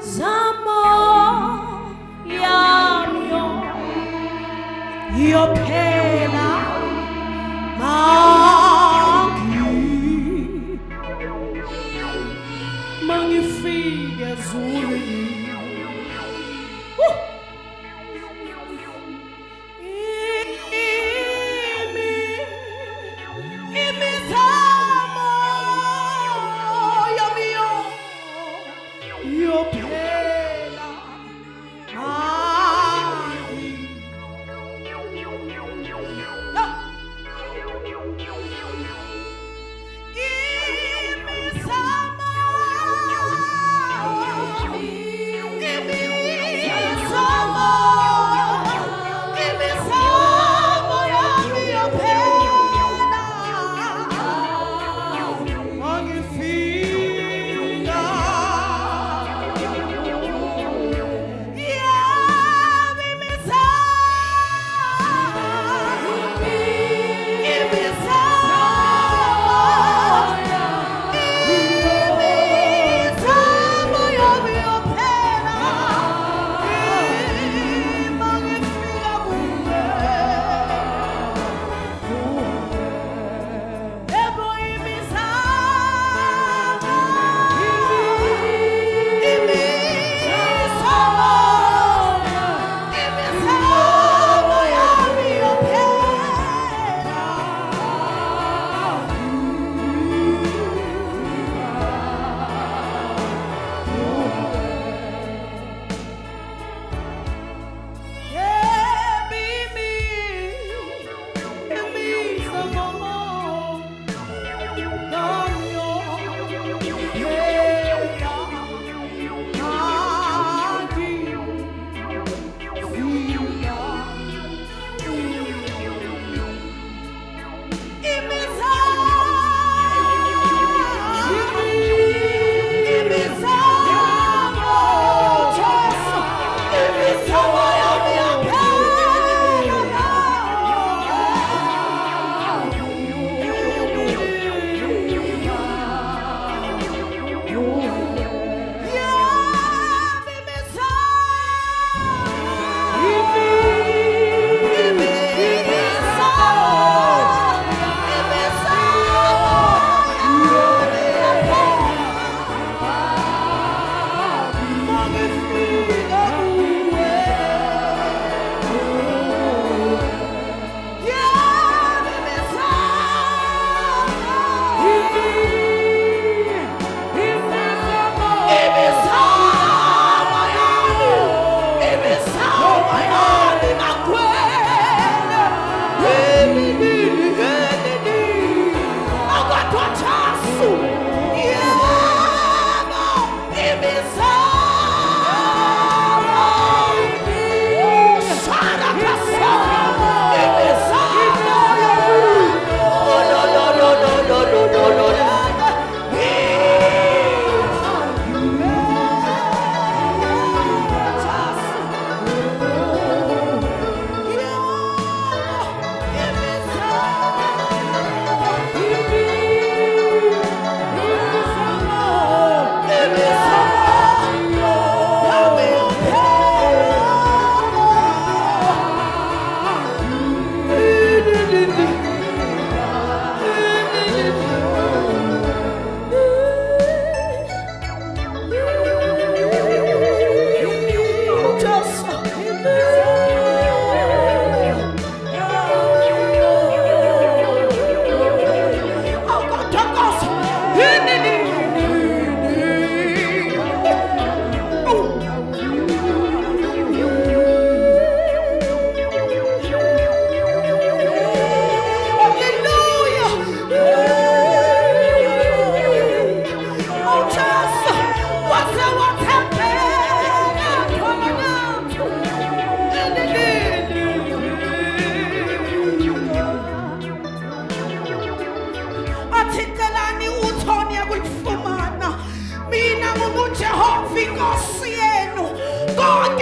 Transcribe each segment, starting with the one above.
zamo yamyo yophela mangifike ezulwini imizamo yami yophela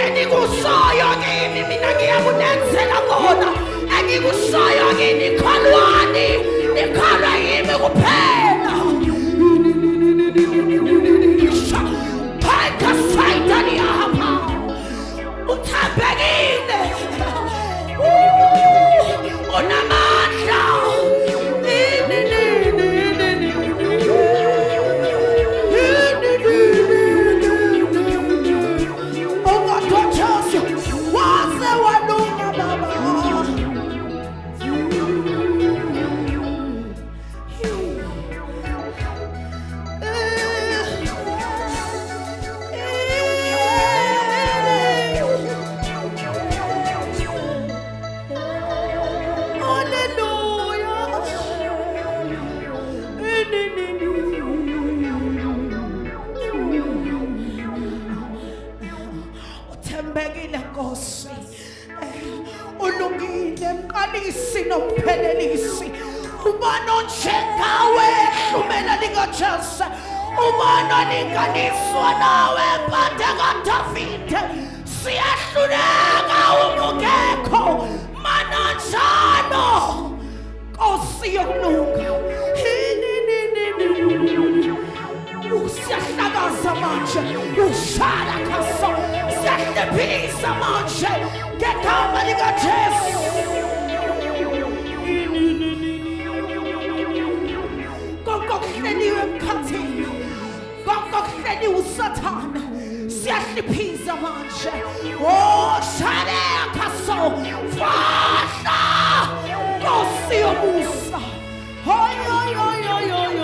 engikusayo kini mina ngiyakunenzela kona engikusayo kini khalwani nikhala yimi kuphela phaka fighter uthembekile Nkosi. Ulungile mqalisi nomphelelisi. Ubani onjengawe hlumela likaJese. Ubani olinganiswa nawe Mpande kaDavide. Siyahluleka ubungekho mananjalo Nkosi yokulunga. Siyahlakaza manje ushala khaso. Siyahlephisa manje ngegama likaJesu. Konkokuhleliwe emkhathini, konkokuhleliwe uSathane, siyahlephisa manje. Oh shala khaso fahla Nkosi yomusa. Hoy hoy hoy hoy hoy.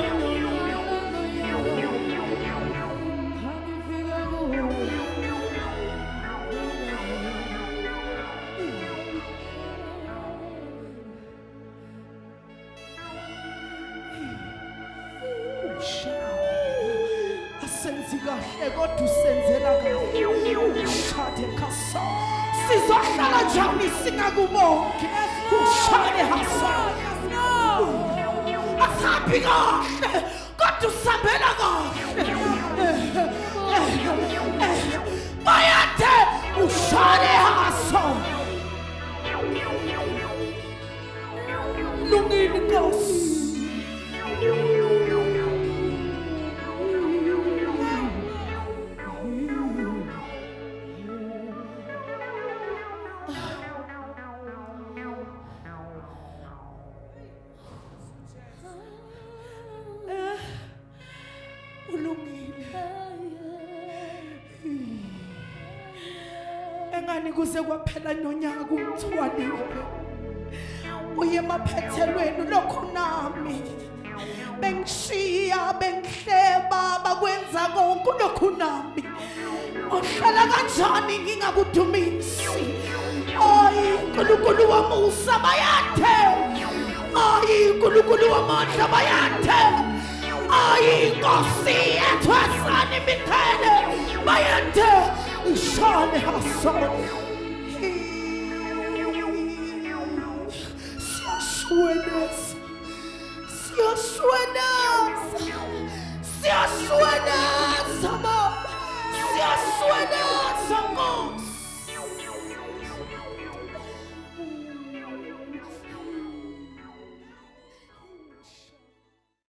Kodwa usenzela kahle ushade khaso. Sizohlala njani singakubongi ushade haso. Asabi kahle kodwa usabela kahle. Bayathe ushade haso. Lungile Nkosi. Engani kuze kwaphela nonyaka kumthwalile. Uye emaphethelweni lokho nami. Bengishiya bengihleba bakwenza konke lokho nami. Ohlala kanjani ngingakudumisi. Ayi uNkulunkulu wamusa bayathe. Ayi uNkulunkulu wamandla bayathe. Ayi Nkosi yethu asani imithele bayathe. Ushane haso. Siyashweneza.